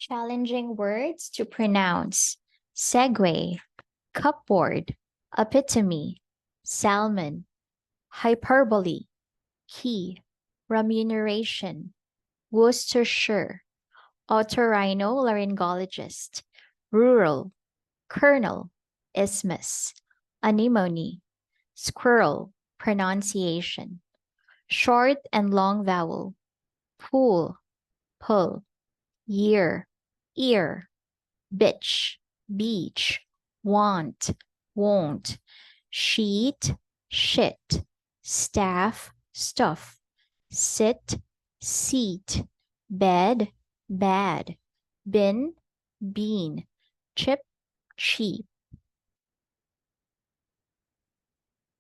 Challenging words to pronounce: segue, cupboard, epitome, salmon, hyperbole, key, remuneration, Worcestershire, otorhinolaryngologist, rural, kernel, isthmus, anemone, squirrel, pronunciation, short and long vowel, pool, pull, year, ear, bitch, beach, want, won't, sheet, shit, staff, stuff, sit, seat, bed, bad, bin, bean, chip, cheap,